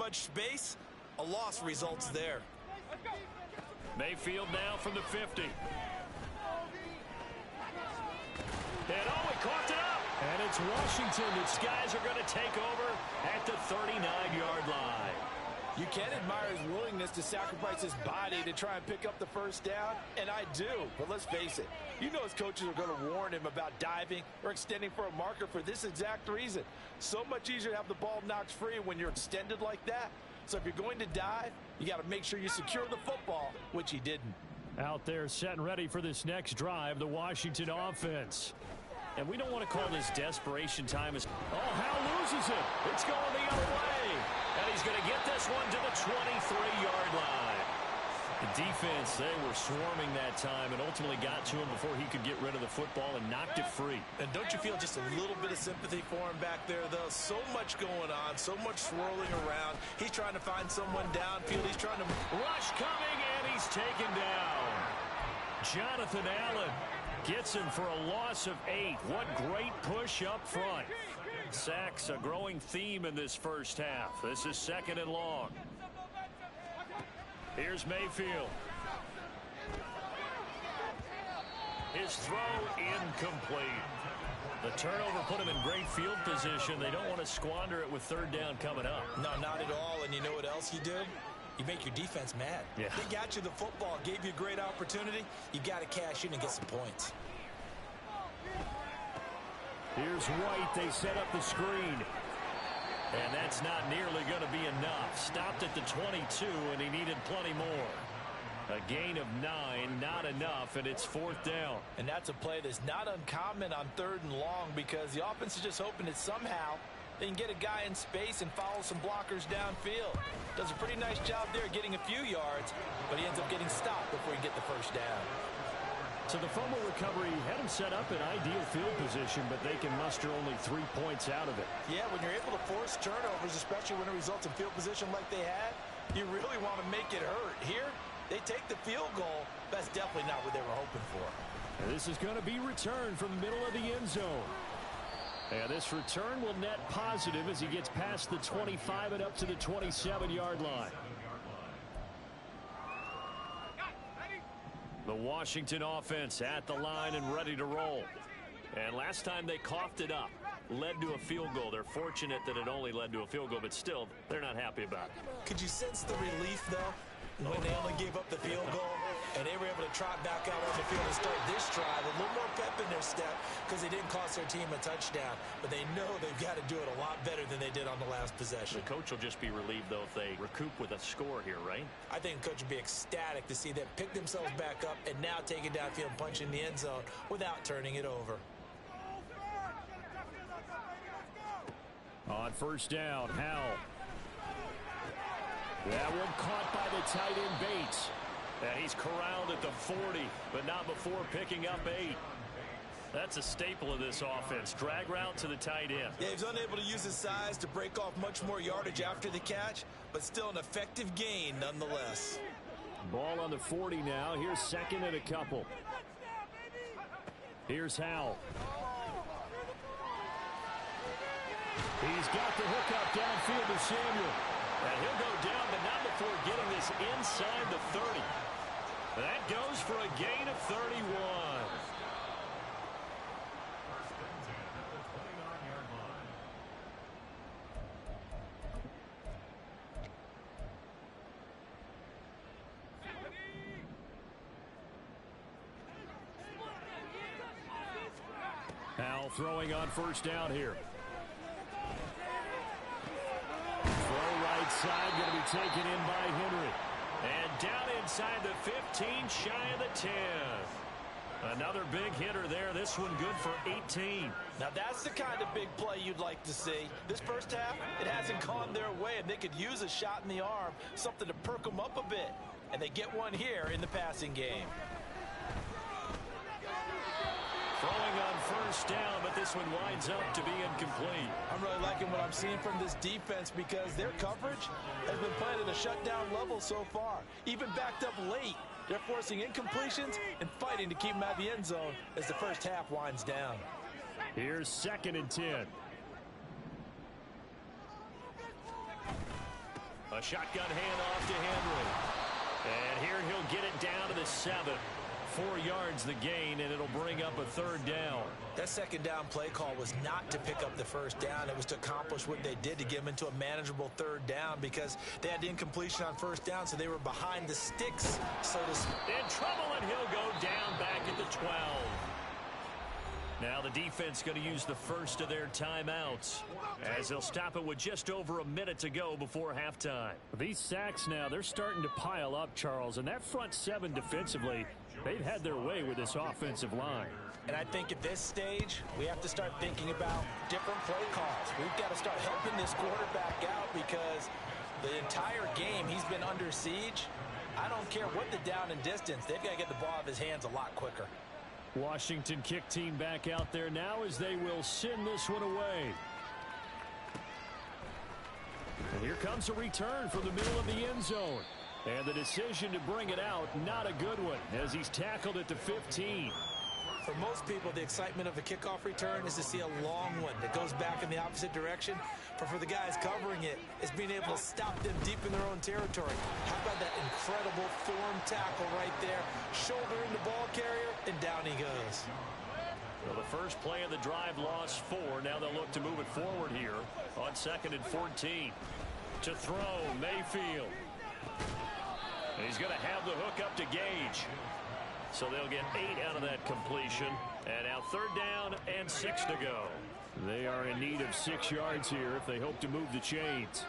much space, a loss results there. Mayfield now from the 50. And he coughed it up. And it's Washington. Its guys are going to take over at the 39-yard line. You can admire his willingness to sacrifice his body to try and pick up the first down, and I do. But let's face it, you know his coaches are going to warn him about diving or extending for a marker for this exact reason. So much easier to have the ball knocked free when you're extended like that. So if you're going to dive, you got to make sure you secure the football, which he didn't. Out there set and ready for this next drive, the Washington offense. And we don't want to call this desperation time. Oh, Howell loses it. It's going the other way. And he's going to get this one to the 23-yard line. The defense, they were swarming that time and ultimately got to him before he could get rid of the football and knocked it free. And don't you feel just a little bit of sympathy for him back there, though? So much going on, so much swirling around. He's trying to find someone downfield. He's trying to... Rush coming, and he's taken down. Jonathan Allen gets him for a loss of 8. What great push up front. Sacks, a growing theme in this first half. This is 2nd and long. Here's Mayfield. His throw incomplete. The turnover put him in great field position. They don't want to squander it with 3rd down coming up. No, not at all. And you know what else you do? You make your defense mad. Yeah. They got you the football, gave you a great opportunity. You got to cash in and get some points. Here's White. They set up the screen. And that's not nearly going to be enough. Stopped at the 22, and he needed plenty more. A gain of 9, not enough, and it's 4th down. And that's a play that's not uncommon on 3rd and long because the offense is just hoping that somehow they can get a guy in space and follow some blockers downfield. Does a pretty nice job there getting a few yards, but he ends up getting stopped before he get the first down. So the fumble recovery had him set up in ideal field position, but they can muster only 3 points out of it. Yeah, when you're able to force turnovers, especially when it results in field position like they had, you really want to make it hurt. Here, they take the field goal. That's definitely not what they were hoping for. And this is going to be returned from the middle of the end zone. And this return will net positive as he gets past the 25 and up to the 27-yard line. The Washington offense at the line and ready to roll. And last time they coughed it up, led to a field goal. They're fortunate that it only led to a field goal, but still, they're not happy about it. Could you sense the relief, though, when they only gave up the field goal and they were able to trot back out on the field and start this drive? A little more pep in their step because they didn't cost their team a touchdown, but they know they've got to do it a lot better than they did on the last possession. The coach will just be relieved, though, if they recoup with a score here, right? I think the coach would be ecstatic to see them pick themselves back up and now take it downfield and punch in the end zone without turning it over. On 1st down, Howell. That one caught by the tight end Bates. And he's corralled at the 40, but not before picking up 8. That's a staple of this offense. Drag route to the tight end. Yeah, he's unable to use his size to break off much more yardage after the catch, but still an effective gain nonetheless. Ball on the 40 now. Here's 2nd and a couple. Here's Howell. He's got the hook up downfield to Samuel. And he'll go down, but not before getting this inside the 30. That goes for a gain of 31. Howell throwing on 1st down here. Right side going to be taken in by Henry. And down inside the 15, shy of the 10. Another big hitter there. This one good for 18. Now that's the kind of big play you'd like to see. This first half, it hasn't gone their way, and they could use a shot in the arm, something to perk them up a bit. And they get one here in the passing game. Throwing on 1st down, but this one winds up to be incomplete. I'm really liking what I'm seeing from this defense because their coverage has been playing at a shutdown level so far. Even backed up late, they're forcing incompletions and fighting to keep them out of the end zone as the first half winds down. Here's 2nd and 10. A shotgun handoff to Henry. And here he'll get it down to the 7. 4 yards the gain, and it'll bring up a 3rd down. That second down play call was not to pick up the first down. It was to accomplish what they did, to get them into a manageable 3rd down, because they had incompletion on first down, so they were behind the sticks, so to speak. In trouble, and he'll go down back at the 12. Now the defense going to use the first of their timeouts, as they'll stop it with just over a minute to go before halftime. These sacks now, they're starting to pile up, Charles, and that front 7 defensively, they've had their way with this offensive line. And I think at this stage, we have to start thinking about different play calls. We've got to start helping this quarterback out, because the entire game he's been under siege. I don't care what the down and distance. They've got to get the ball out of his hands a lot quicker. Washington kick team back out there now as they will send this one away. And here comes a return from the middle of the end zone. And the decision to bring it out, not a good one, as he's tackled at the 15. For most people, the excitement of a kickoff return is to see a long one that goes back in the opposite direction. But for the guys covering it, it's being able to stop them deep in their own territory. How about that incredible form tackle right there? Shouldering the ball carrier, and down he goes. Well, the first play of the drive lost 4. Now they'll look to move it forward here on 2nd and 14. To throw, Mayfield. And he's going to have the hook up to Gage. So they'll get 8 out of that completion. And now 3rd down and 6 to go. They are in need of 6 yards here if they hope to move the chains.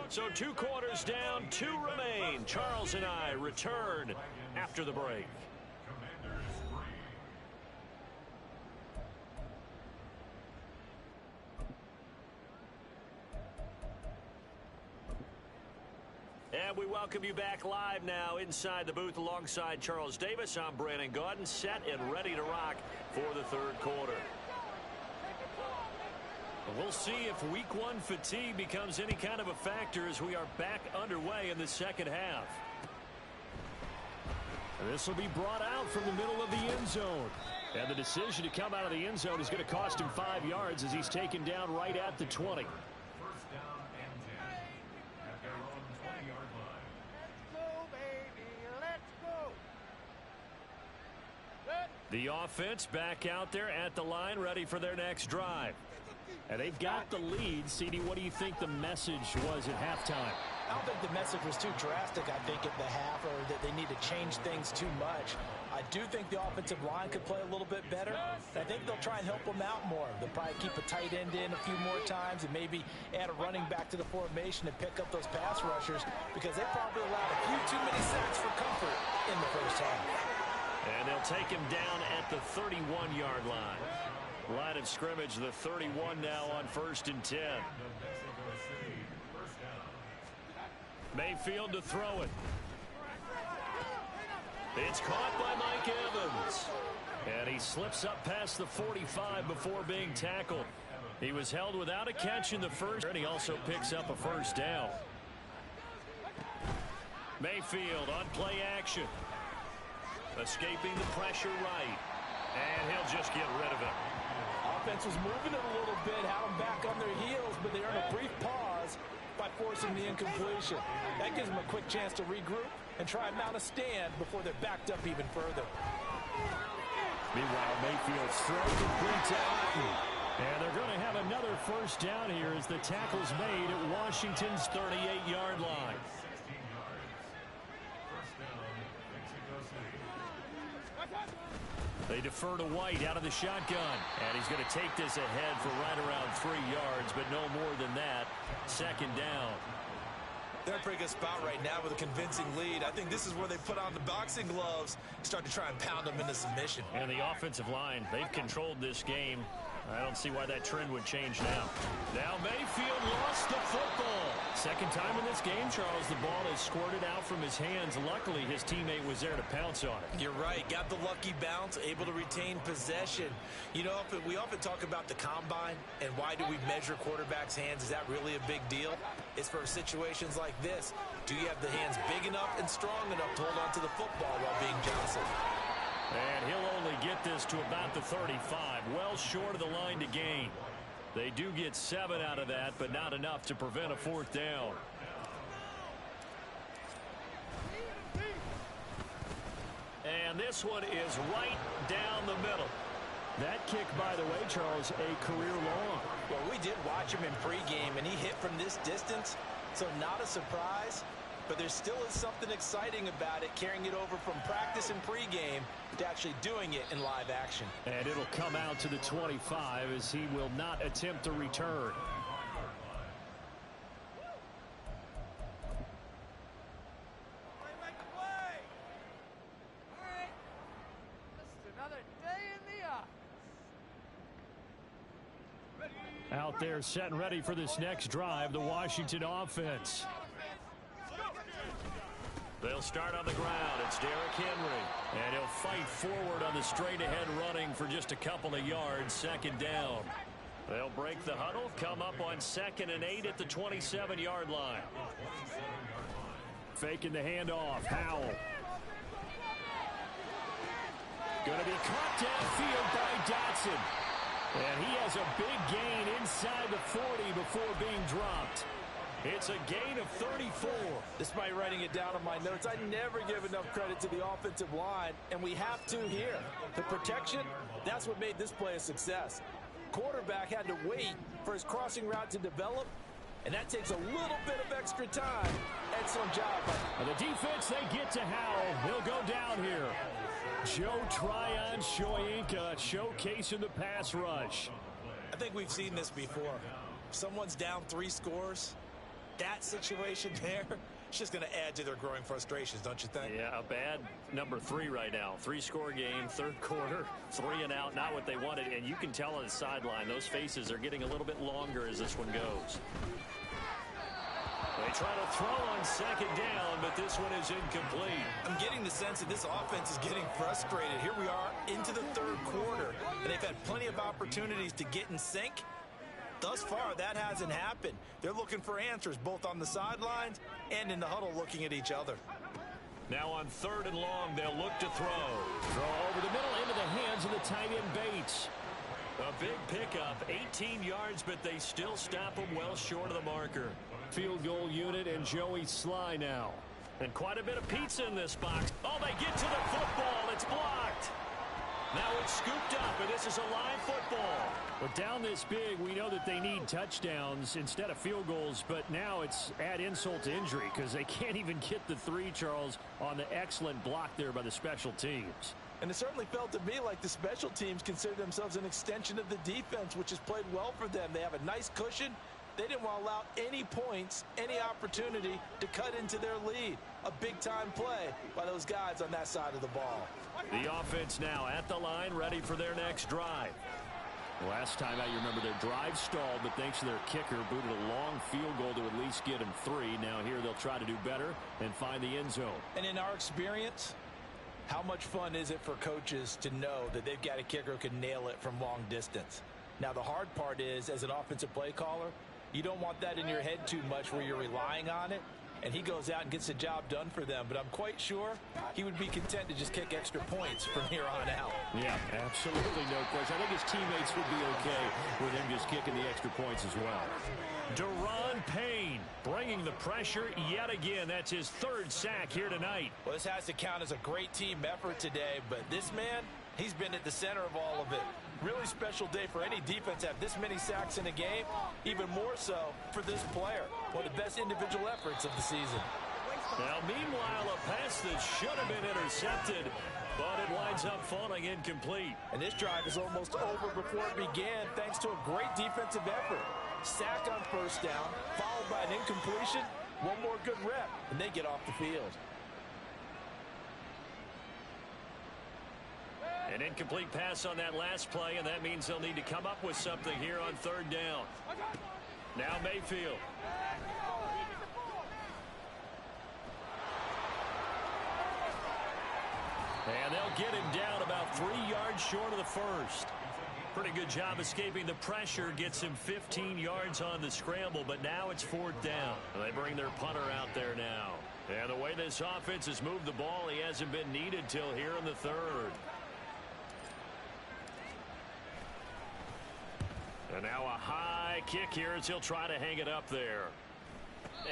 So 2 quarters down, 2 remain. Charles and I return after the break. And we welcome you back live now inside the booth alongside Charles Davis. I'm Brandon Gaudin, set and ready to rock for the 3rd quarter. We'll see if week 1 fatigue becomes any kind of a factor as we are back underway in the 2nd half. This will be brought out from the middle of the end zone. And the decision to come out of the end zone is going to cost him 5 yards as he's taken down right at the 20. First down and 10 at their own 20-yard line. Let's go, baby. Let's go. The offense back out there at the line, ready for their next drive. And they've got the lead. CD, what do you think the message was at halftime? I don't think the message was too drastic, I think, at the half, or that they need to change things too much. I do think the offensive line could play a little bit better. I think they'll try and help them out more. They'll probably keep a tight end in a few more times and maybe add a running back to the formation and pick up those pass rushers, because they probably allowed a few too many sacks for comfort in the first half. And they'll take him down at the 31-yard line. Line of scrimmage, the 31 now on 1st and 10. Mayfield to throw it. It's caught by Mike Evans. And he slips up past the 45 before being tackled. He was held without a catch in the first, and he also picks up a 1st down. Mayfield on play action. Escaping the pressure right. And he'll just get rid of it. Offense was moving it a little bit, had them back on their heels, but they earned a brief pause by forcing the incompletion. That gives them a quick chance to regroup and try and mount a stand before they're backed up even further. Meanwhile, Mayfield's throw completes out. And they're going to have another 1st down here as the tackle's made at Washington's 38-yard line. They defer to White out of the shotgun. And he's going to take this ahead for right around 3 yards, but no more than that. 2nd down. They're in a pretty good spot right now with a convincing lead. I think this is where they put on the boxing gloves, start to try and pound them into submission. And the offensive line, they've controlled this game. I don't see why that trend would change now. Now Mayfield lost the football. Second time in this game, Charles, the ball has squirted out from his hands. Luckily, his teammate was there to pounce on it. You're right. Got the lucky bounce, able to retain possession. You know, we often talk about the combine and why do we measure quarterbacks' hands. Is that really a big deal? It's for situations like this. Do you have the hands big enough and strong enough to hold on to the football while being jostled? And he'll only get this to about the 35, well short of the line to gain. They do get 7 out of that, but not enough to prevent a fourth down. And this one is right down the middle. That kick, by the way, Charles, a career long. Well, we did watch him in pregame, and he hit from this distance, so not a surprise. But there still is something exciting about it, carrying it over from practice and pregame to actually doing it in live action. And it'll come out to the 25 as he will not attempt to return. Out there set and ready for this next drive, the Washington offense. They'll start on the ground. It's Derrick Henry. And he'll fight forward on the straight-ahead running for just a couple of yards. Second down. They'll break the huddle, come up on 2nd and 8 at the 27-yard line. Faking the handoff. Howell. Going to be caught downfield by Dotson. And he has a big gain inside the 40 before being dropped. It's a gain of 34. Despite writing it down on my notes, I never give enough credit to the offensive line, and we have to here. The protection, that's what made this play a success. Quarterback had to wait for his crossing route to develop, and that takes a little bit of extra time. Excellent job. And the defense, they get to Howell. He'll go down here. Joe Tryon-Shoyinka showcasing the pass rush. I think we've seen this before. If someone's down 3 scores, that situation there, it's just going to add to their growing frustrations, don't you think? Yeah, a bad number 3 right now. 3-score game, 3rd quarter, 3 and out, not what they wanted. And you can tell on the sideline, those faces are getting a little bit longer as this one goes. They try to throw on 2nd down, but this one is incomplete. I'm getting the sense that this offense is getting frustrated. Here we are into the 3rd quarter, and they've had plenty of opportunities to get in sync. Thus far, that hasn't happened. They're looking for answers both on the sidelines and in the huddle looking at each other. Now on 3rd and long, they'll look to throw. Throw over the middle into the hands of the tight end Bates. A big pickup, 18 yards, but they still stop him well short of the marker. Field goal unit and Joey Sly now. And quite a bit of pizza in this box. Oh, they get to the football. It's blocked. Now it's scooped up, and this is a live football. But down this big, we know that they need touchdowns instead of field goals, but now it's add insult to injury because they can't even get the 3, Charles, on the excellent block there by the special teams. And it certainly felt to me like the special teams consider themselves an extension of the defense, which has played well for them. They have a nice cushion. They didn't want to allow any points, any opportunity to cut into their lead. A big-time play by those guys on that side of the ball. The offense now at the line, ready for their next drive. Last time out, you remember their drive stalled, but thanks to their kicker, booted a long field goal to at least get them 3. Now here they'll try to do better and find the end zone. And in our experience, how much fun is it for coaches to know that they've got a kicker who can nail it from long distance? Now the hard part is, as an offensive play caller, you don't want that in your head too much where you're relying on it. And he goes out and gets the job done for them. But I'm quite sure he would be content to just kick extra points from here on out. Yeah, absolutely no question. I think his teammates would be okay with him just kicking the extra points as well. Deron Payne bringing the pressure yet again. That's his 3rd sack here tonight. Well, this has to count as a great team effort today. But this man, he's been at the center of all of it. Really special day for any defense to have this many sacks in a game. Even more so for this player. One of the best individual efforts of the season. Now, meanwhile, a pass that should have been intercepted, but it winds up falling incomplete. And this drive is almost over before it began thanks to a great defensive effort. Sack on 1st down, followed by an incompletion. One more good rep, and they get off the field. An incomplete pass on that last play, and that means they'll need to come up with something here on 3rd down. Now Mayfield. And they'll get him down about 3 yards short of the first. Pretty good job escaping the pressure. Gets him 15 yards on the scramble, but now it's 4th down. They bring their punter out there now. And the way this offense has moved the ball, he hasn't been needed till here in the 3rd. And now a high kick here as he'll try to hang it up there.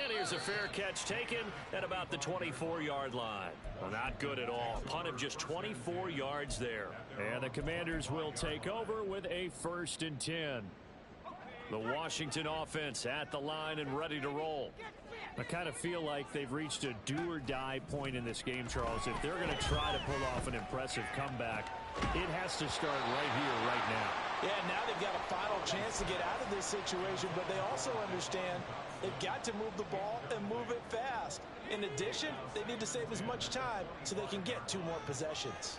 And here's a fair catch taken at about the 24-yard line. Well, not good at all. Punt of just 24 yards there. And the Commanders will take over with a 1st and 10. The Washington offense at the line and ready to roll. I kind of feel like they've reached a do-or-die point in this game, Charles. If they're going to try to pull off an impressive comeback, it has to start right here, right now. Yeah, now they've got a final chance to get out of this situation, but they also understand they've got to move the ball and move it fast. In addition, they need to save as much time so they can get 2 more possessions.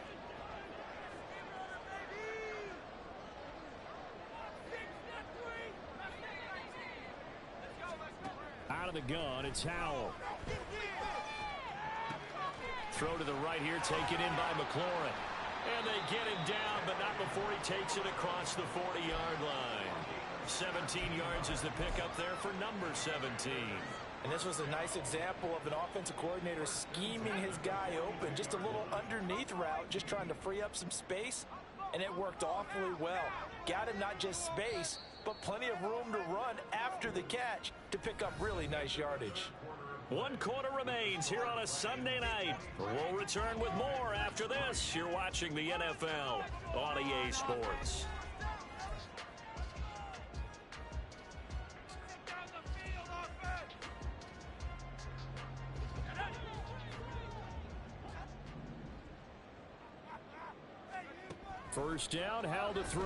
Out of the gun, it's Howell. Throw to the right here, taken in by McLaurin. And they get him down, but not before he takes it across the 40-yard line. 17 yards is the pickup there for number 17. And this was a nice example of an offensive coordinator scheming his guy open. Just a little underneath route, just trying to free up some space. And it worked awfully well. Got him not just space, but plenty of room to run after the catch to pick up really nice yardage. 1 quarter remains here on a Sunday night. We'll return with more after this. You're watching the NFL on EA Sports. First down, Howell to throw.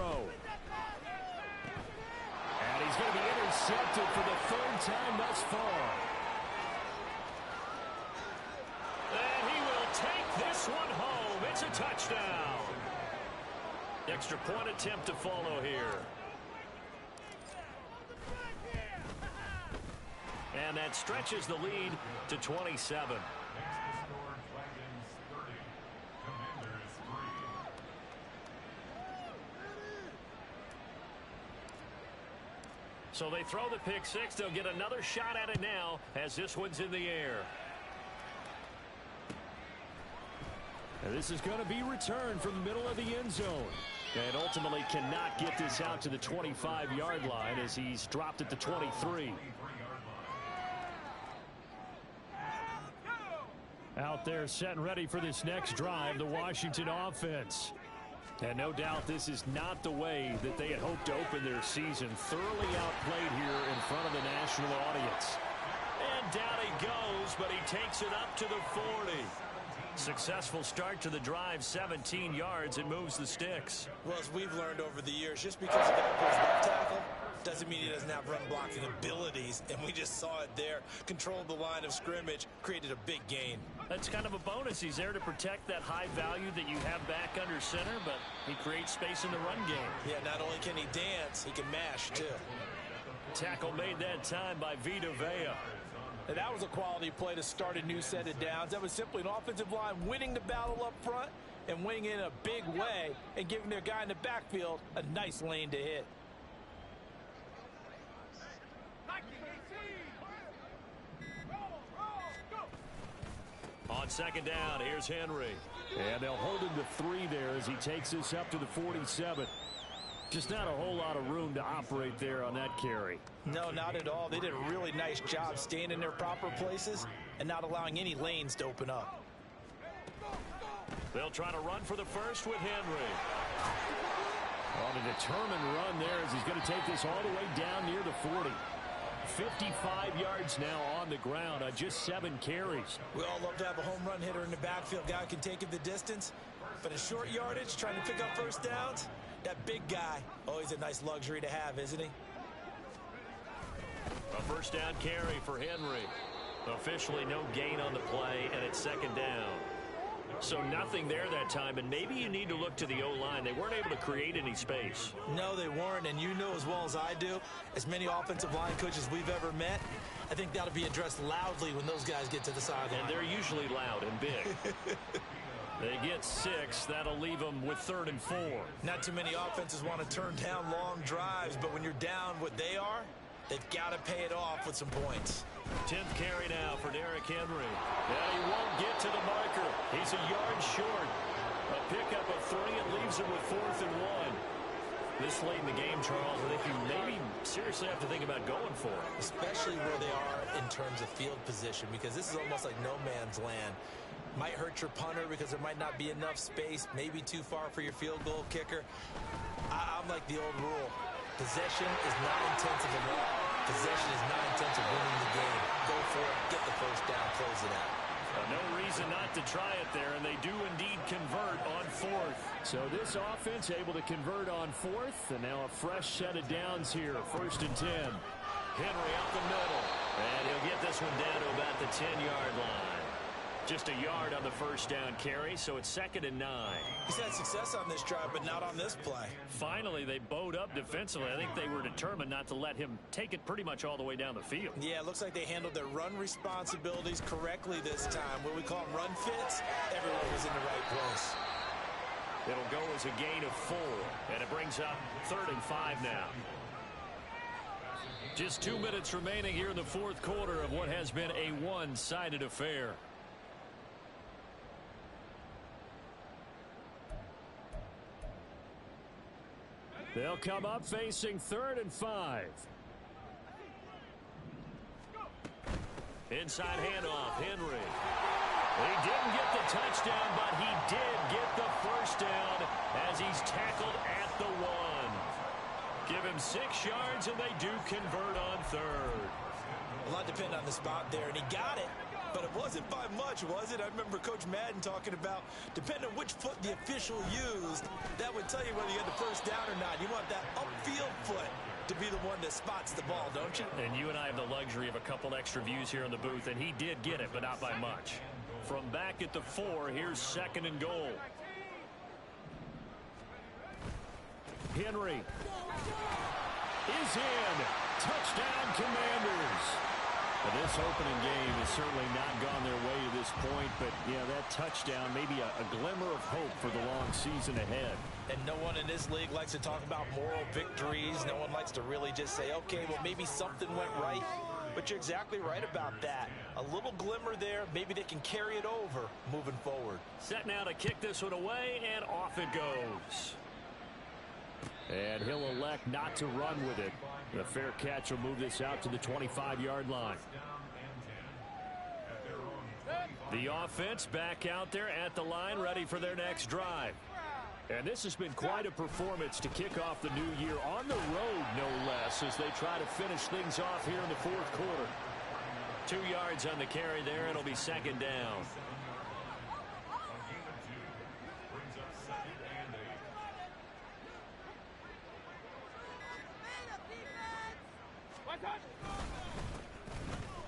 And he's going to be intercepted for the 3rd time thus far. And he will take this one home. It's a touchdown. Extra point attempt to follow here. And that stretches the lead to 27. So they throw the pick 6. They'll get another shot at it now as this one's in the air. And this is going to be returned from the middle of the end zone. And ultimately cannot get this out to the 25-yard line as he's dropped at the 23. Out there set and ready for this next drive, the Washington offense. And no doubt this is not the way that they had hoped to open their season. Thoroughly outplayed here in front of the national audience. And down he goes, but he takes it up to the 40. Successful start to the drive, 17 yards, and moves the sticks. Well, as we've learned over the years, just because a guy plays left tackle doesn't mean he doesn't have run blocking abilities, and we just saw it there. Controlled the line of scrimmage, created a big gain. That's kind of a bonus. He's there to protect that high value that you have back under center, but he creates space in the run game. Yeah, not only can he dance, he can mash, too. Tackle made that time by Vita Vea. And that was a quality play to start a new set of downs. That was simply an offensive line winning the battle up front and winning in a big way and giving their guy in the backfield a nice lane to hit. On 2nd down, here's Henry. And they'll hold him to 3 there as he takes this up to the 47. Just not a whole lot of room to operate there on that carry. No, not at all. They did a really nice job staying in their proper places and not allowing any lanes to open up. They'll try to run for the first with Henry. On a determined run there as he's going to take this all the way down near the 40. 55 yards now on the ground on just 7 carries. We all love to have a home run hitter in the backfield. Guy can take it the distance. But in short yardage, trying to pick up first downs, that big guy, always a nice luxury to have, isn't he? A first down carry for Henry. Officially no gain on the play, and it's 2nd down. So nothing there that time, and maybe you need to look to the O-line. They weren't able to create any space. No, they weren't, and you know as well as I do, as many offensive line coaches we've ever met, I think that'll be addressed loudly when those guys get to the sideline. And they're usually loud and big. They get 6. That'll leave them with 3rd and 4. Not too many offenses want to turn down long drives, but when you're down what they are, they've got to pay it off with some points. 10th carry now for Derrick Henry. And he won't get to the marker. He's a yard short. A pickup of 3 and leaves him with 4th and 1. This late in the game, Charles, I think you maybe seriously have to think about going for it. Especially where they are in terms of field position, because this is almost like no man's land. Might hurt your punter because there might not be enough space, maybe too far for your field goal kicker. I'm like the old rule. Possession is 9/10 of the law. Possession is 9/10 of winning the game. Go for it, get the first down, close it out. No reason not to try it there, and they do indeed convert on 4th. So this offense able to convert on 4th, and now a fresh set of downs here, 1st and 10. Henry out the middle, and he'll get this one down to about the 10-yard line. Just a yard on the first down carry, so it's 2nd and 9. He's had success on this drive, but not on this play. Finally, they bowed up defensively. I think they were determined not to let him take it pretty much all the way down the field. Yeah, it looks like they handled their run responsibilities correctly this time. What we call them run fits, everyone was in the right place. It'll go as a gain of 4, and it brings up 3rd and 5 now. Just 2 minutes remaining here in the 4th quarter of what has been a one-sided affair. They'll come up facing 3rd and 5. Inside handoff, Henry. He didn't get the touchdown, but he did get the first down as he's tackled at the 1. Give him 6 yards, and they do convert on 3rd. A lot depended on the spot there, and he got it. But it wasn't by much, was it? I remember Coach Madden talking about, depending on which foot the official used, that would tell you whether you had the first down or not. You want that upfield foot to be the one that spots the ball, don't you? And you and I have the luxury of a couple extra views here in the booth, and he did get it, but not by much. From back at the 4, here's 2nd and goal. Henry is in. Touchdown, Commanders. Well, this opening game has certainly not gone their way to this point, but, yeah, that touchdown, maybe a glimmer of hope for the long season ahead. And no one in this league likes to talk about moral victories. No one likes to really just say, okay, well, maybe something went right. But you're exactly right about that. A little glimmer there. Maybe they can carry it over moving forward. Set now to kick this one away, and off it goes. And he'll elect not to run with it. The fair catch will move this out to the 25-yard line. The offense back out there at the line, ready for their next drive. And this has been quite a performance to kick off the new year on the road, no less, as they try to finish things off here in the 4th quarter. 2 yards on the carry there. It'll be 2nd down.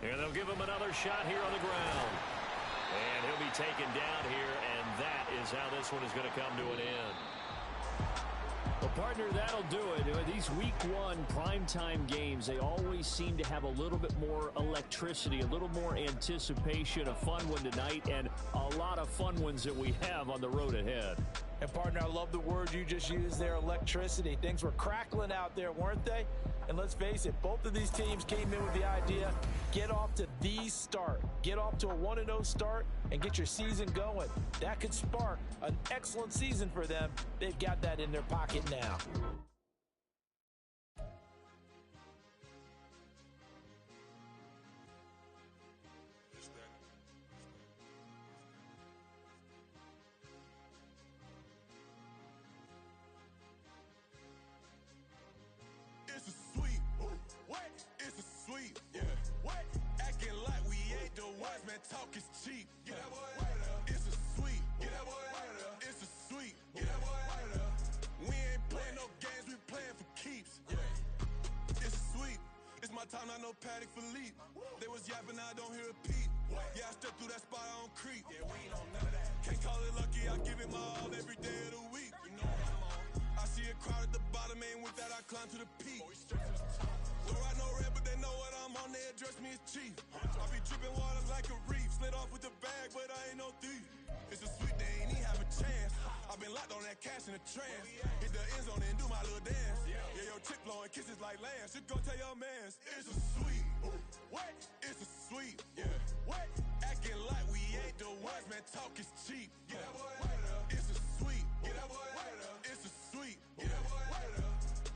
And they'll give him another shot here on the ground. And he'll be taken down here, and that is how this one is going to come to an end. Well, partner, that'll do it. These Week 1 primetime games, they always seem to have a little bit more electricity, a little more anticipation. A fun one tonight, and a lot of fun ones that we have on the road ahead. And, partner, I love the word you just used there, electricity. Things were crackling out there, weren't they? And let's face it, both of these teams came in with the idea, get off to the start. Get off to a 1-0 start and get your season going. That could spark an excellent season for them. They've got that in their pocket now. Talk is cheap. Get that boy out of there. It's a sweet. Get that boy out of there. It's a sweet. Get that boy out of there. We ain't playing no games. We playing for keeps. Yeah. It's sweet. It's my time. I know Patek Philippe. They was yapping. I don't hear a peep. Yeah, I stepped through that spot. I don't creep. Yeah, we ain't on none of that. Can't call it lucky. I give it my all every day of the week. You know what I'm on. I see a crowd at the bottom. Ain't with that. I climb to the peak. Don't ride no red, but they know what I'm on. They address me as chief. I be dripping water like a reef. Slid off with the bag, but I ain't no thief. It's a sweep, they ain't even have a chance. I've been locked on that cash in a trance. Hit the end zone and do my little dance. Yeah, your chick blowing kisses like Lance. You go tell your mans, it's a sweep. What? It's a sweep. Yeah. What? Acting like we ain't the ones, man. Talk is cheap. Get that boy right up. It's a sweep. Get that boy right up. It's a sweep. Get that boy right up.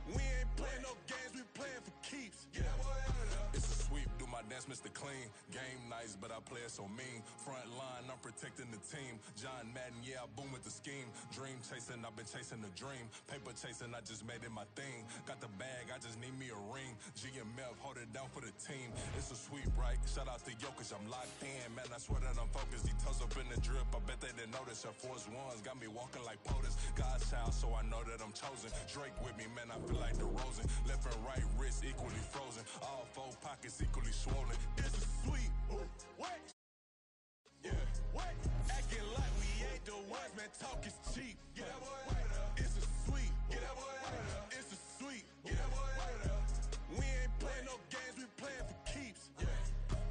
We ain't playing no games, we playing for keeps. Get that boy right up. It's a sweep. Do my dance, Mr. Clean. Game nice, but I play it so mean. Front line, I'm protecting the team. John Madden, yeah, I boom with the scheme. Dream chasing, I've been chasing the dream. Paper chasing, I just made it my thing. Got the bag, I just need me a ring. GMF, hold it down for the team. It's a sweep, right? Shout out to Jokic, I'm locked in. Man, I swear that I'm focused. He toes up in the drip, I bet they didn't notice. Air Force Ones got me walking like POTUS. God's child, so I know that I'm chosen. Drake with me, man, I feel like DeRozan. Left and right wrist equally frozen. All four pockets equally swollen. It's a sweep. What? Yeah. What? Acting like we ain't the ones, man. Talk is cheap. Get that boy right up. It's a sweep. Get that boy right up. It's a sweep. Get that boy right up. We ain't playing no games, we playing for keeps. Yeah.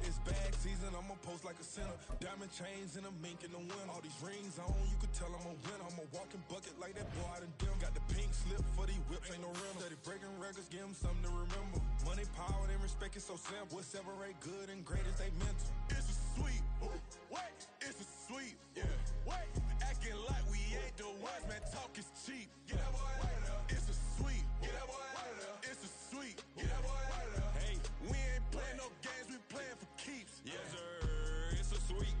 It's bag season, I'ma post like a sinner. Diamond chains and a mink in the wind. All these rings on, you could tell I'm a winner. I'm a walking bucket like that boy out in dim. Got the pink slip for these whips, ain't no rental. Steady breaking records, give them something to remember. Money, power, and respect is so simple. What separate good and great is they mental. It's a sweep. What? It's a sweep. Yeah. What? Acting like we ain't the ones, man. Talk is cheap. Get that boy right up. It's a sweep. Get that boy right up. It's a sweep. Get that boy right up. Hey, we ain't playing no games, we playing for keeps. Yes, sir. It's a sweep.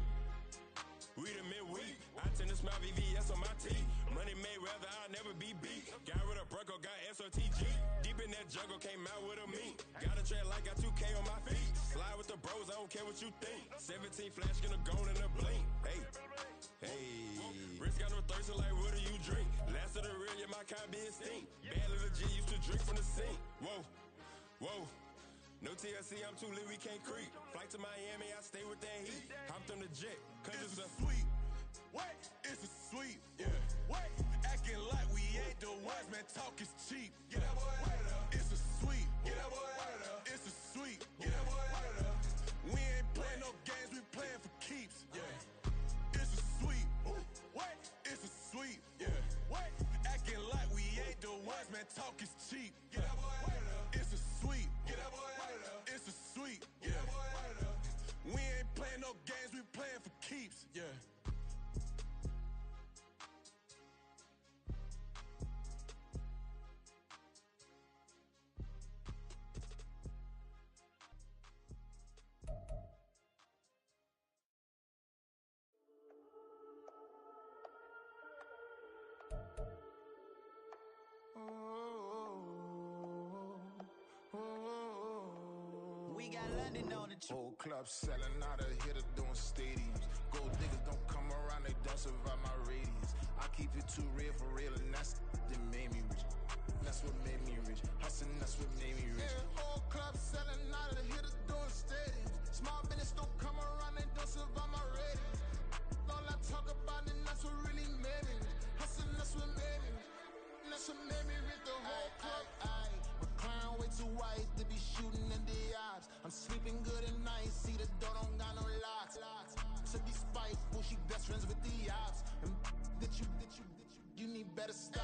We the midweek. I tend to smile VVS on my teeth. Money made rather I'll never be beat. Got rid of Bronco, got SOTG. Deep in that jungle, came out with a meat. Got a track like got 2K on my feet. Slide with the bros, I don't care what you think. 17 flash gonna go in a blink. Hey, hey. Wrist got no thirst, like what do you drink? Last of the real, yeah, my kind be extinct. Bad little G used to drink from the sink. Whoa, whoa. No TLC, I'm too lit, we can't creep. Flight to Miami, I stay with that heat. Hopped on the jet, cause it's a sweep. What? It's a sweep. Yeah. What? Acting like we ain't the ones, man. Talk is cheap. Get that boy right up. It's a sweep. Get that boy right up. It's a sweep. Get that boy right up. We ain't playing no games, we playing for keeps. Yeah. It's a sweep. What? It's a sweep. Yeah. What? Acting like we ain't the ones, man. Talk is cheap. Get that boy right up. It's a sweep. Get that boy right up. It's a sweep. Get that boy right up. We ain't playing no games, we playing for keeps. Yeah. We got London on the trip. Whole club selling out of hitter doing stadiums. Gold diggers don't come around, they don't survive my radius. I keep it too real for real, and that's that made me rich. That's what made me rich. Hustling, that's what made me rich. Yeah, whole club selling out of hitter doing stadiums. Small business don't come around, they don't survive my radius. All I talk about, and that's what really made me rich. Hustling, that's what made me rich. That's what made me rich. The whole club. McLaren way too white to be shooting in the odds. I'm sleeping good at night, see the door don't got no locks. To be spiteful, she best friends with the ops. And you need better stop.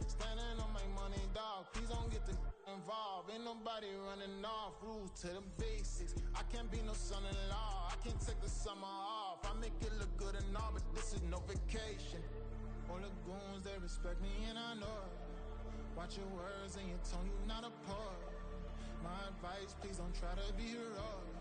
Standing on my money, dog. Please don't get the involved. Ain't nobody running off. Rules to the basics. I can't be no son-in-law. I can't take the summer off. I make it look good and all, but this is no vacation. All the goons, they respect me and I know it. Watch your words and your tone, you not a part. My advice, please don't try to be heroic.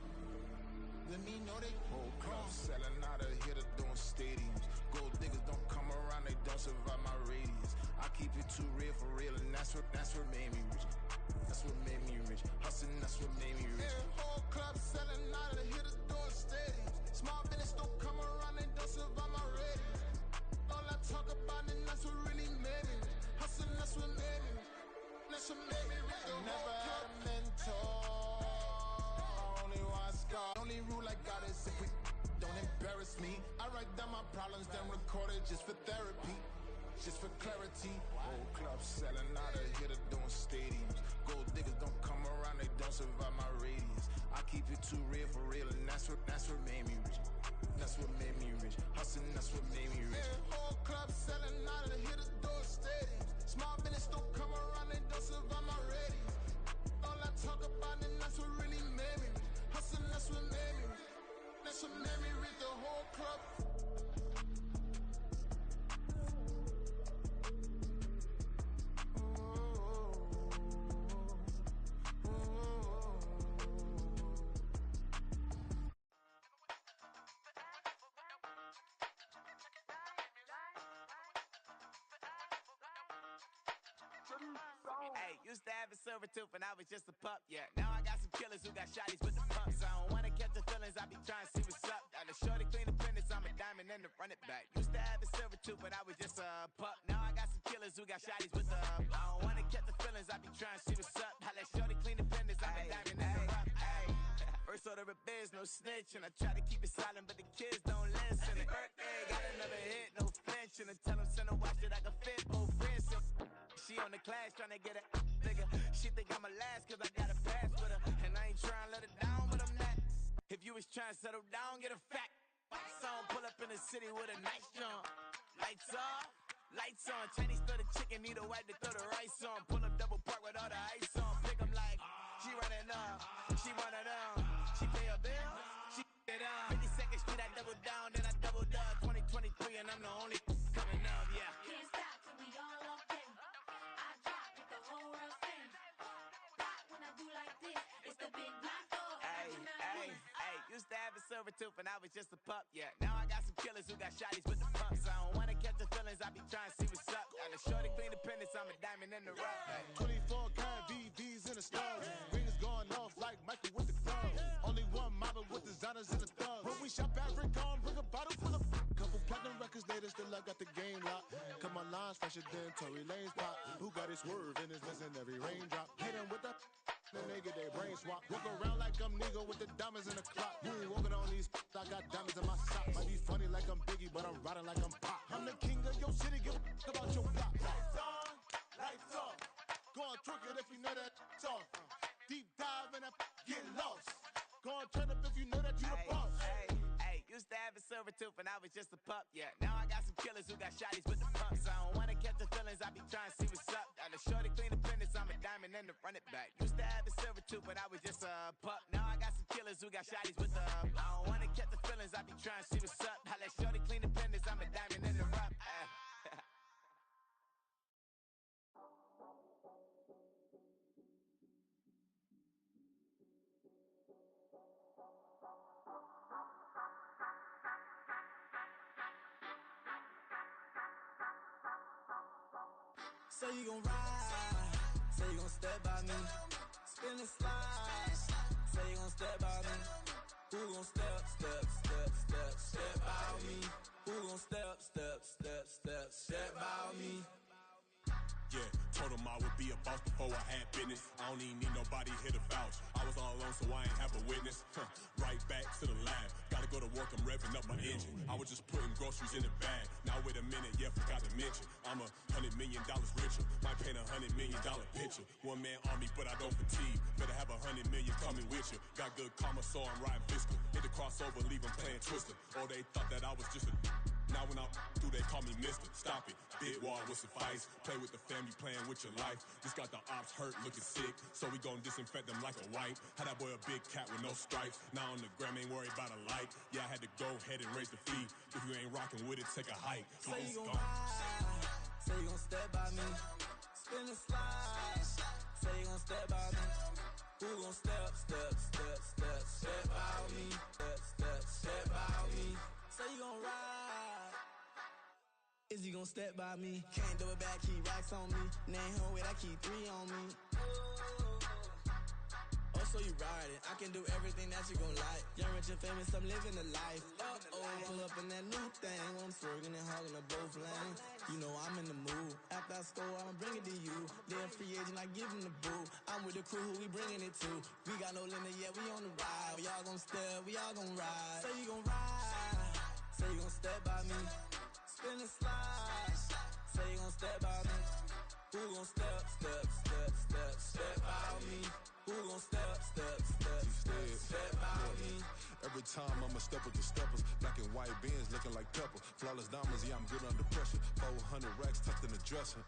Let me know they whole club selling out of hitter doing stadiums. Gold diggers don't come around, they don't survive my radius. I keep it too real for real, and that's what made me rich. That's what made me rich. Hustling, that's what made me rich. Yeah, whole club selling out of hitter doing stadiums. Small business don't come around, they don't survive my radius. All I talk about, and that's what really made me rich. Hustling, that's what made me rich. That's what made me rich. Never had a mentor. Only one scar. Only rule I got is if we don't embarrass me. I write down my problems, then record it just for therapy. Just for clarity. Whole club selling out of hitter doing stadiums. Gold diggers don't come around, they don't survive my radius. I keep it too real for real, and that's what made me rich. That's what made me rich. Hustling, that's what made me rich. Whole club selling out of hit the door stadiums. Small business don't come around and don't survive my ratings. All I talk about and that's what really made me rich. Hustling, that's what made me rich. That's what made me rich. The whole club. Hey, used to have a silver tooth and I was just a pup, yeah. Now I got some killers who got shotties with the pumps. I don't wanna catch the feelings, I be trying to see what's up. Got a shorty clean the fitness, I'm a diamond and to run it back. Used to have a silver tooth but I was just a pup. Now I got some killers who got shotties with the I don't wanna catch the feelings, I be trying to see what's up. I let shorty clean the fitness, I'm a diamond and to run it. First order of biz, no snitch, and I try to keep it silent, but the kids don't listen. And birthday, got another hit, no flinch, and I tell them send a watch that I can fit both wrists. She on the class trying to get a nigga. She think I'm a last cause I got a pass with her. And I ain't trying to let her down, but I'm not. If you was trying to settle down, get a fact. Song pull up in the city with a nice jump. Lights off, lights on. Chinese throw the chicken, need a wipe to throw the rice on. Pull up double park with all the ice on. Pick 'em like, she running up, she one of them. She pay her bill, she it up. 52nd Street, I double down, then I doubled up. 2023 and I'm the only coming up, yeah. Can't stop till we all up in. I drop it, the whole world sing. Pop when I do like this, it's the big block door. Hey, used to have a silver tooth and I was just a pup, yeah. Now I got some killers who got shotties with the pumps. I don't wanna catch the feelings, I be trying to see what's up. Got a shorty clean the pendants, I'm a diamond in the rough. 24 karat VVs in the stars. Rings going off like Michael with the clubs. Only one model with designers in the thugs. When we shop at Rick on, bring a bottle full of couple platinum records later, still I got the game locked. Cause my lines fresher than Tory Lane's pop. Who got his swerve and is missing every raindrop. Hit him with the then they get their brain swap. Walk around like I'm Nigo with the diamonds in the clock. You ain't walking on these, I got diamonds in my socks. Might be funny like I'm Biggie, but I'm riding like I'm Pop. I'm the king of your city, give a about your block. Lights on, lights off. Go on, twerk it if you know that it's off. Deep dive and I get lost. Go on, turn up if you know that you the boss. Hey, used to have a silver tooth and I was just a pup, yeah. Now I got some killers who got shotties with the pumps. I don't wanna catch the feelings, I be trying to see what's up. Got a shorty clean the pendants, I'm a diamond and to run it back. Used to have a silver tooth but I was just a pup. Now I got some killers who got shotties with the I don't wanna catch the feelings, I be trying to see what's up. I let shorty clean the pendants, I'm a diamond in the rough. Say you gon' ride, say you gon' step by me, spin and slide, say you gon' step by me, who gon' step by me, who gon' step by me. Yeah, told him I would be a boss before I had business. I don't even need nobody here to vouch. I was all alone, so I ain't have a witness. Right back to the lab. Gotta go to work, I'm revving up my engine. I was just putting groceries in the bag. Now wait a minute, yeah, forgot to mention. I'm $100 million richer. Might paint $100 million picture. One man army, but I don't fatigue. Better have 100 million coming with you. Got good karma, so I'm riding fiscal. Hit the crossover, leave them playing Twister. Oh, they thought that I was just a now when I'm through, they call me Mister. Stop it, big wall with suffice. Play with the family, playing with your life. Just got the ops hurt, looking sick. So we gon' disinfect them like a wipe. Had that boy a big cat with no stripes. Now on the gram, ain't worried about a light. Yeah, I had to go ahead and raise the fee. If you ain't rocking with it, take a hike. Say you gon' ride, say you gon' step by me, spin and slide. Say you gon' step by me, who gon' step by me, step by me. Say you gon' ride, is he gon' step by me? Can't do it back, keep racks on me. Name home with, I keep 3 on me. Oh, so you riding, I can do everything that you gon' like. Young, rich and famous, I'm living the life. Pull up in that new thing, when I'm swerving and hogging up both lanes. You know I'm in the mood, after I score, I'ma bring it to you. They're a free agent, I give them the boo. I'm with the crew, who we bringing it to. We got no limit, yeah, we on the ride. We all gon' step, we all gon' ride. Say you gon' ride, say you gon' step by me, spin and slide. Say you gon' step by me, who gon' step by me, who gon' step by me. Every time I'ma step with the steppers. Black and white beans looking like pepper. Flawless diamonds, yeah, I'm good under pressure. 400 racks tucked in the dresser.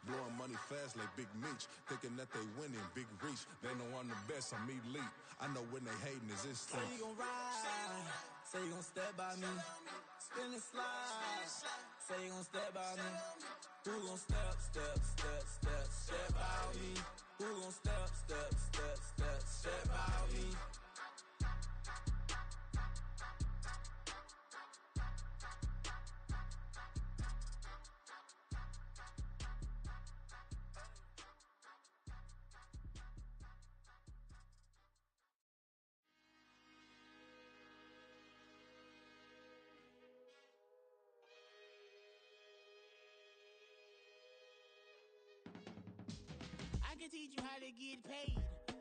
Blowing money fast like Big Meech. Thinking that they winning, big reach. They know I'm the best, I'm elite. I know when they hating is instinct. Say you gon' ride, say you gon' step by me. Spin and slide, say you gon' step by me. Who gon' step by me? Who gon' step by me? I can teach you how to get paid,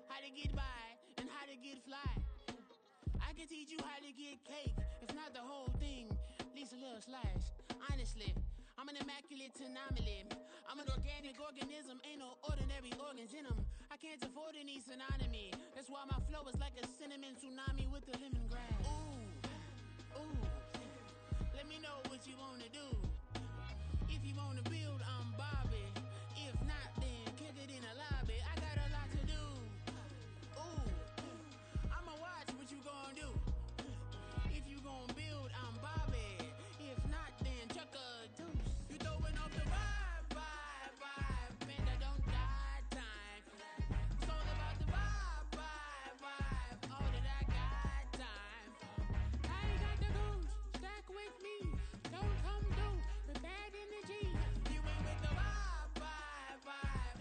how to get by, and how to get fly. I can teach you how to get cake, if not the whole thing, at least a little slice. Honestly, I'm an immaculate anomaly. I'm an organic organism, ain't no ordinary organs in them. I can't afford any synonymy. That's why my flow is like a cinnamon tsunami with the lemongrass. Ooh, let me know what you wanna do. If you wanna build, I'm Bobby. If not, then kick it in the lobby. I got a lot to do. Ooh, I'ma watch what you gon' do. If you gon' build, I'm Bobby. If not, then chuck a deuce. You throwing off the vibe. Man, I don't got time. It's all about the vibe. All that I got time. I ain't got the goose. Stack with me. Don't come through with bad energy. You ain't with the vibe.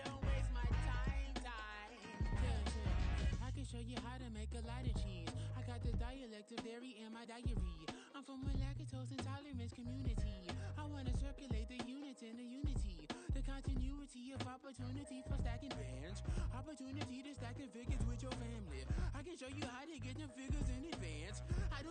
Don't waste my time. Yeah. I can show you how to make a lot of cheese. I got the dialect of dairy in my diary. I'm from a lactose intolerance community. I wanna circulate the units in the unity. The continuity of opportunity for stacking bands. Opportunity to stack the figures with your family. I can show you how to get them figures in advance. I